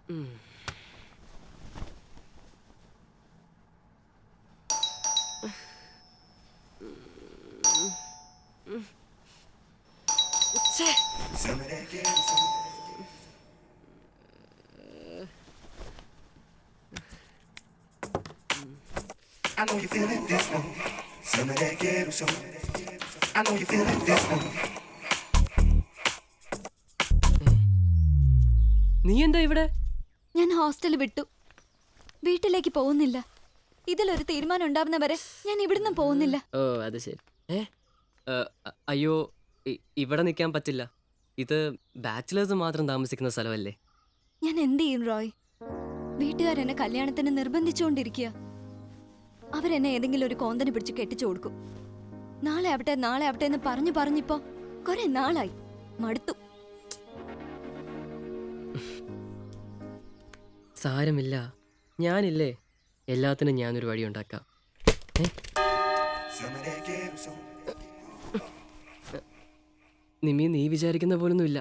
I know you feeling this one. Some of that ghetto soul. I know you feeling this one. നീ എന്താ ഇവിടെ? ഞാൻ hostel വിട്ടു. വീട്ടിലേക്ക് പോകുന്നില്ല. ഇതിലൊരു തീരുമാനം ഉണ്ടാവുന്നവരെ ഞാൻ ഇവിടുന്ന് പോകുന്നില്ല. ഓ അത് ശരി. അയ്യോ, ഇവിടെ നിൽക്കാൻ പറ്റില്ല. ഇത് ബാച്ചിലേഴ്സ് മാത്രം താമസിക്കുന്ന സ്ഥലമല്ലേ. ഞാൻ എന്ത് ചെയ്യും റോയ്? വീട്ടുകാരെന്നെ കല്യാണത്തിന് നിർബന്ധിച്ചുകൊണ്ടിരിക്കുക. അവരെന്നെ ഏതെങ്കിലും ഒരു കോന്തനെ പിടിച്ച് കെട്ടിച്ചു കൊടുക്കും. നാളെ ആവട്ടെ എന്ന് പറഞ്ഞിപ്പോ കുറെ നാളായി. മടുത്തു. സാരമില്ല, ഞാനില്ലേ, എല്ലാത്തിനും ഞാനൊരു വഴി ഉണ്ടാക്കാം. നിമി, നീ വിചാരിക്കുന്ന പോലൊന്നുമില്ല.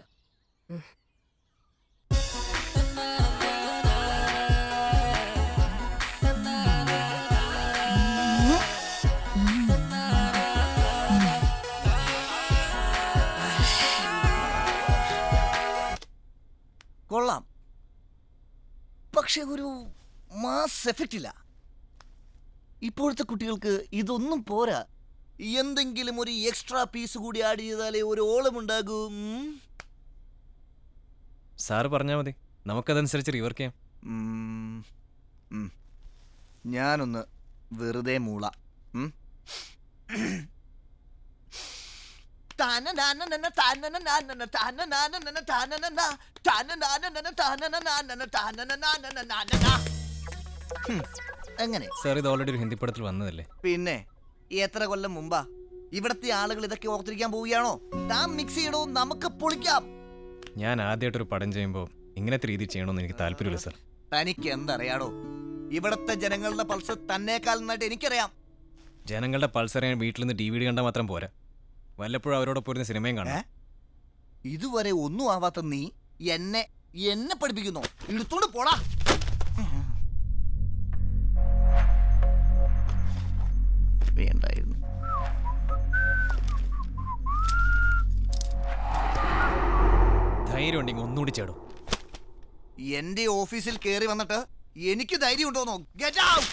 കൊള്ളാം, പക്ഷെ ഒരു മാസ് എഫക്റ്റ് ഇല്ല. ഇപ്പോഴത്തെ കുട്ടികൾക്ക് ഇതൊന്നും പോരാ. എന്തെങ്കിലും ഒരു എക്സ്ട്രാ പീസ് കൂടി ആഡ് ചെയ്താലേ ഒരു ഓളമുണ്ടാകും. സാറ് പറഞ്ഞാൽ മതി, നമുക്കതനുസരിച്ച് റിവർക്ക് ചെയ്യാം. ഞാനൊന്ന് വെറുതെ മൂള. എങ്ങനെ സാർ, ഇത് ഓൾറെഡി ഒരു ഹിന്ദി പടത്തിൽ വന്നതല്ലേ? പിന്നെ എത്ര കൊല്ലം മുമ്പാ? ഇവിടത്തെ ആളുകൾ ഇതൊക്കെ ഓർത്തിരിക്കാൻ പോവുകയാണോ? താൻ മിക്സ് ചെയ്യണോ, നമുക്ക് പൊളിക്കാം. ഞാൻ ആദ്യമായിട്ടൊരു പടം ചെയ്യുമ്പോൾ ഇങ്ങനത്തെ രീതി ചെയ്യണമെന്ന് എനിക്ക് താല്പര്യമില്ല സാർ. തനിക്ക് എന്തറിയാടോ? ഇവിടത്തെ ജനങ്ങളുടെ പൾസ് തന്നേക്കാൾ നന്നായിട്ട് എനിക്കറിയാം. ജനങ്ങളുടെ പൾസ് അറിയാൻ വീട്ടിൽ നിന്ന് DVD കണ്ടാൽ മാത്രം പോരാ, വല്ലപ്പോഴും അവരോടൊപ്പം ഇരുന്ന് സിനിമയും കാണാം. ഇതുവരെ ഒന്നും ആവാത്ത നീ എന്നെ പഠിപ്പിക്കുന്നു. എടുത്തോണ്ട് പോടാ. വേണ്ടായിരുന്നു. ധൈര്യം ഉണ്ടെങ്കിൽ ഒന്നുകൂടി ചേടും. എന്റെ ഓഫീസിൽ കയറി വന്നിട്ട് എനിക്ക് ധൈര്യം ഉണ്ടോന്നോ? Get out.